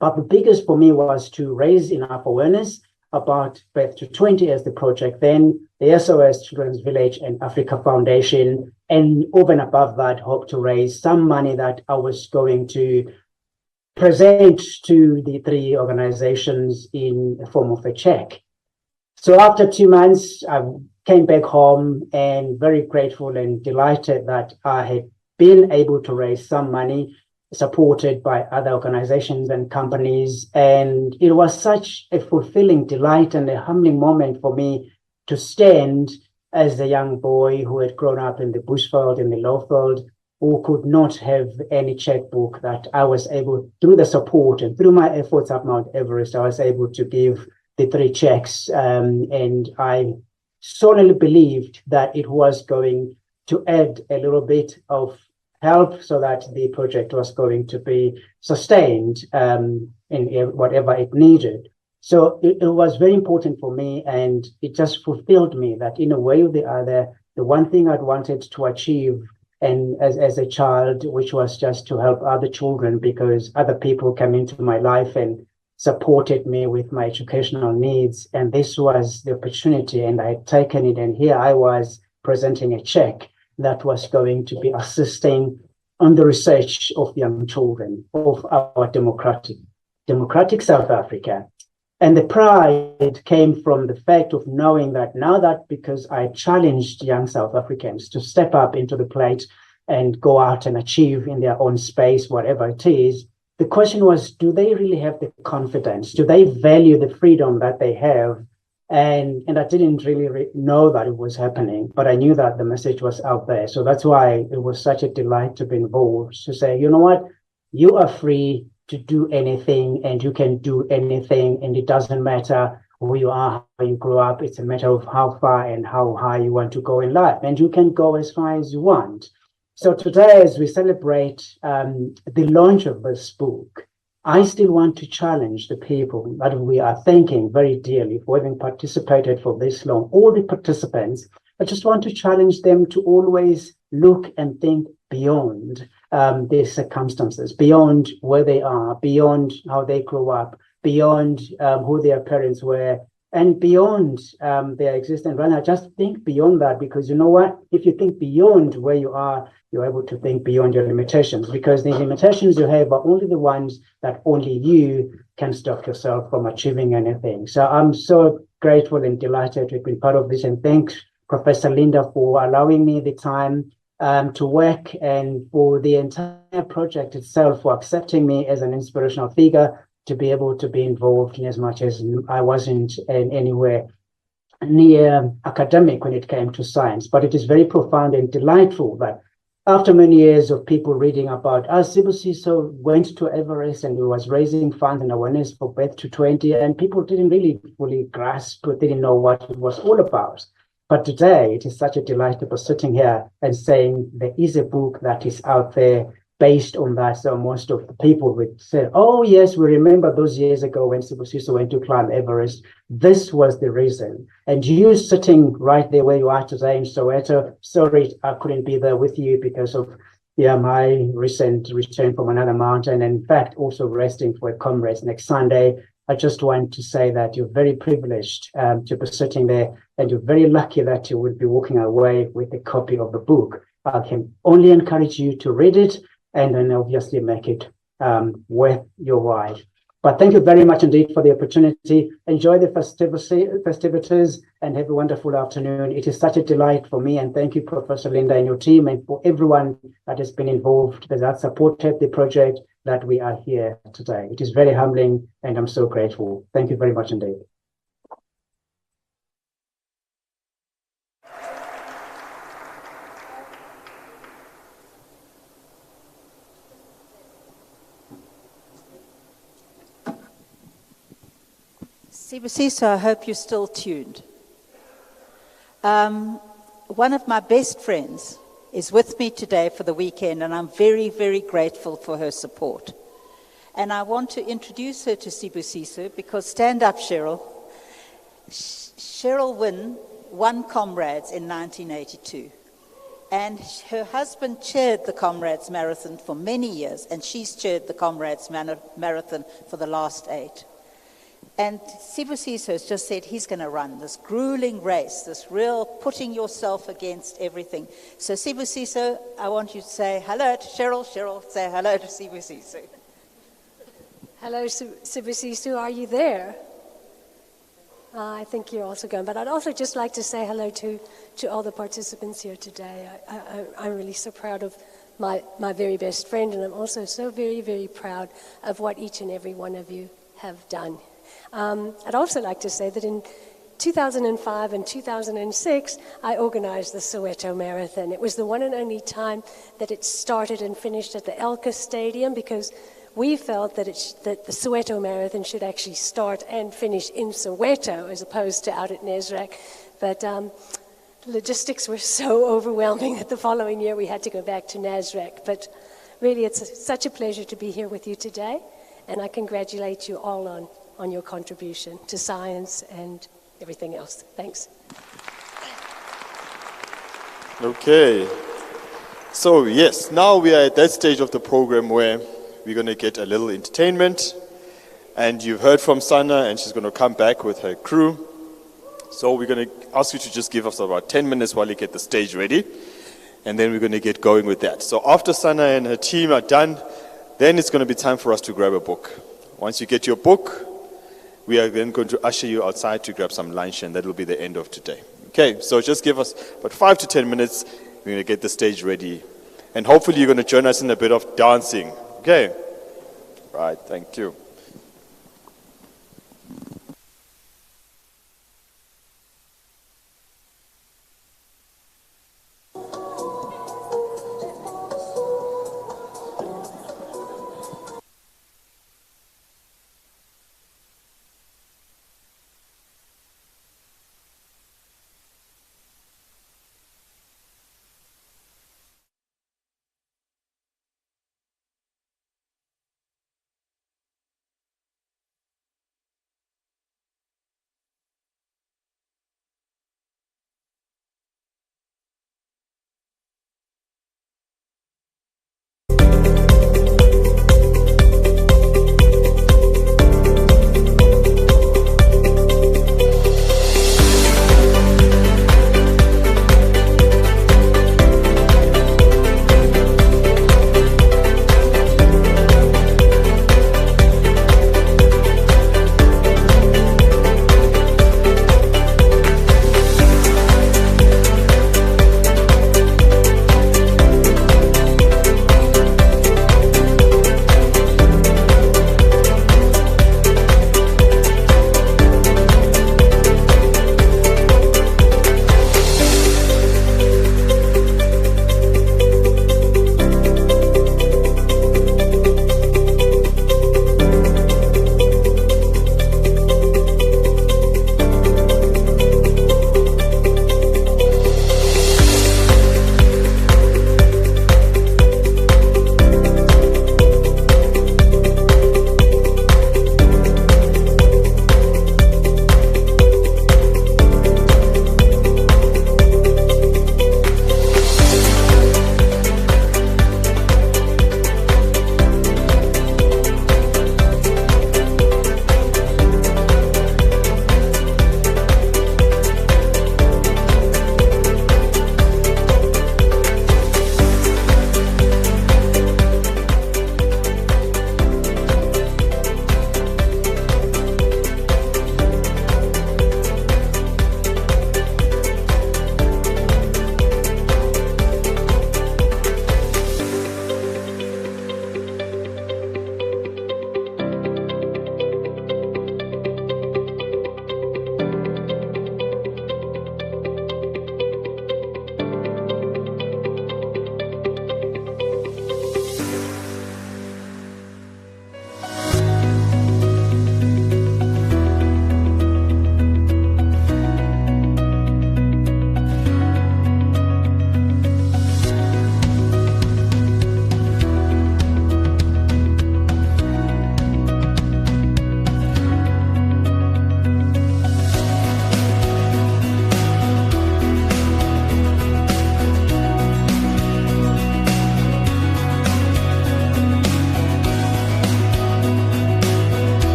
But the biggest for me was to raise enough awareness about Bt30 as the project, then the SOS Children's Village and Africa Foundation, and over and above that, hope to raise some money that I was going to present to the three organizations in the form of a check. So after 2 months, I came back home and very grateful and delighted that I had been able to raise some money supported by other organizations and companies. And it was such a fulfilling delight and a humbling moment for me to stand as a young boy who had grown up in the bushveld, in the lowveld, who could not have any checkbook, that I was able, through the support and through my efforts up Mount Everest, I was able to give the 3 checks. And I solely believed that it was going to add a little bit of help so that the project was going to be sustained in whatever it needed. So it was very important for me, and it just fulfilled me that in a way or the other, the one thing I'd wanted to achieve and as a child, which was just to help other children, because other people came into my life and supported me with my educational needs. And this was the opportunity, and I had taken it. And here I was presenting a check that was going to be assisting on the research of young children of our democratic South Africa. And the pride came from the fact of knowing that now that, because I challenged young South Africans to step up into the plate and go out and achieve in their own space, whatever it is, the question was, do they really have the confidence? Do they value the freedom that they have? And I didn't really know that it was happening, but I knew that the message was out there. So that's why it was such a delight to be involved, to say, you know what, you are free to do anything and you can do anything, and it doesn't matter who you are, how you grew up. It's a matter of how far and how high you want to go in life, and you can go as far as you want. So today, as we celebrate the launch of this book, I still want to challenge the people that we are thanking very dearly for having participated for this long, all the participants. I just want to challenge them to always look and think beyond their circumstances, beyond where they are, beyond how they grew up, beyond who their parents were, and beyond their existence right now. Just think beyond that, because you know what? If you think beyond where you are, you're able to think beyond your limitations, because the limitations you have are only the ones that only you can stop yourself from achieving anything. So I'm so grateful and delighted to have been part of this, and thanks Professor Linda for allowing me the time to work, and for the entire project itself, for accepting me as an inspirational figure to be able to be involved, in as much as I wasn't anywhere near academic when it came to science. But it is very profound and delightful that after many years of people reading about us, Sibusiso went to Everest and he was raising funds and awareness for Bt30, and people didn't really fully grasp, didn't know what it was all about. But today, it is such a delight to be sitting here and saying there is a book that is out there based on that. So most of the people would say, oh yes, we remember those years ago when Sibusiso went to climb Everest. This was the reason. And you sitting right there where you are today in Sowetan, sorry I couldn't be there with you because of my recent return from another mountain, and in fact also resting for a comrades next Sunday. I just want to say that you're very privileged to be sitting there, and you're very lucky that you will be walking away with a copy of the book. I can only encourage you to read it, and then obviously make it worth your while. But thank you very much indeed for the opportunity. Enjoy the festivities and have a wonderful afternoon. It is such a delight for me, and thank you, Professor Linda and your team, and for everyone that has been involved, that supported the project, that we are here today. It is very humbling, and I'm so grateful. Thank you very much indeed. Sibusiso, I hope you're still tuned. One of my best friends is with me today for the weekend, and I'm very, very grateful for her support. And I want to introduce her to Sibusiso, because stand up, Cheryl. Cheryl won Comrades in 1982. And her husband chaired the Comrades Marathon for many years, and she's chaired the Comrades Marathon for the last 8. And Sibusiso has just said he's going to run this grueling race, this real putting yourself against everything. So Sibusiso, I want you to say hello to Cheryl. Cheryl, say hello to Sibusiso. Hello, Sibusiso, are you there? I think you're also going. But I'd also just like to say hello to all the participants here today. I'm really so proud of my very best friend, and I'm also so very, very proud of what each and every one of you have done. I'd also like to say that in 2005 and 2006, I organized the Sowetan Marathon. It was the one and only time that it started and finished at the Elka Stadium, because we felt that the Sowetan Marathon should actually start and finish in Soweto as opposed to out at Nasrec. But logistics were so overwhelming that the following year we had to go back to Nasrec. But really, it's such a pleasure to be here with you today, and I congratulate you all on your contribution to science and everything else. Thanks. Okay. So yes, now we are at that stage of the program where we're going to get a little entertainment. And you've heard from Sana, and she's going to come back with her crew. So we're going to ask you to just give us about 10 minutes while you get the stage ready. And then we're going to get going with that. So after Sana and her team are done, then it's going to be time for us to grab a book. Once you get your book, we are then going to usher you outside to grab some lunch, and that will be the end of today. Okay, so just give us about 5 to 10 minutes. We're going to get the stage ready. And hopefully you're going to join us in a bit of dancing. Okay. Right, thank you.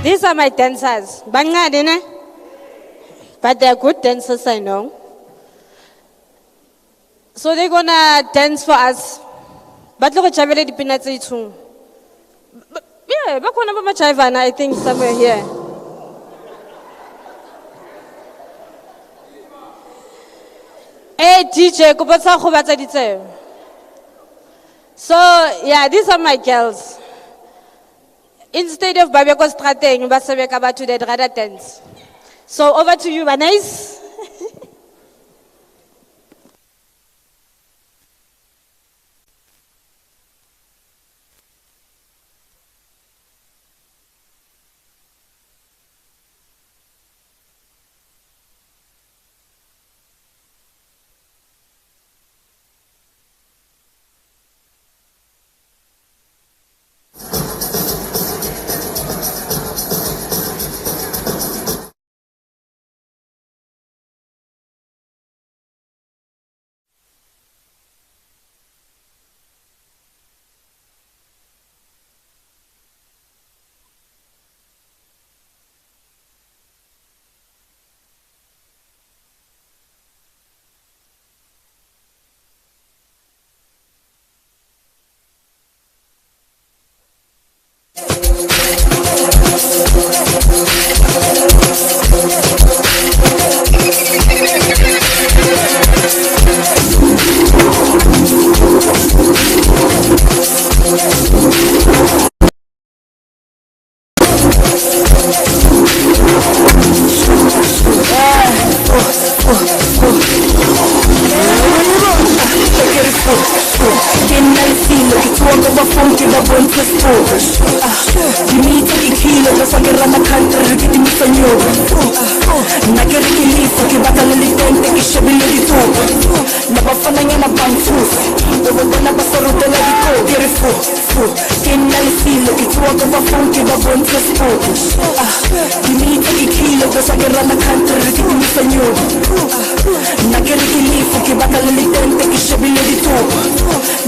These are my dancers. Bancane, ne? But they're good dancers, I know. So they're gonna dance for us. But look at Chavele di Pinatsi too. Yeah, back when I'm Chavana, I think somewhere here. Hey DJ, kupasa khobata ditse. So yeah, these are my girls. Instead of Babeko Strateng, Basabeka Batu, they'd rather dance. So over to you, Banais.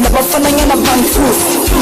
Nabafana nyana bantusi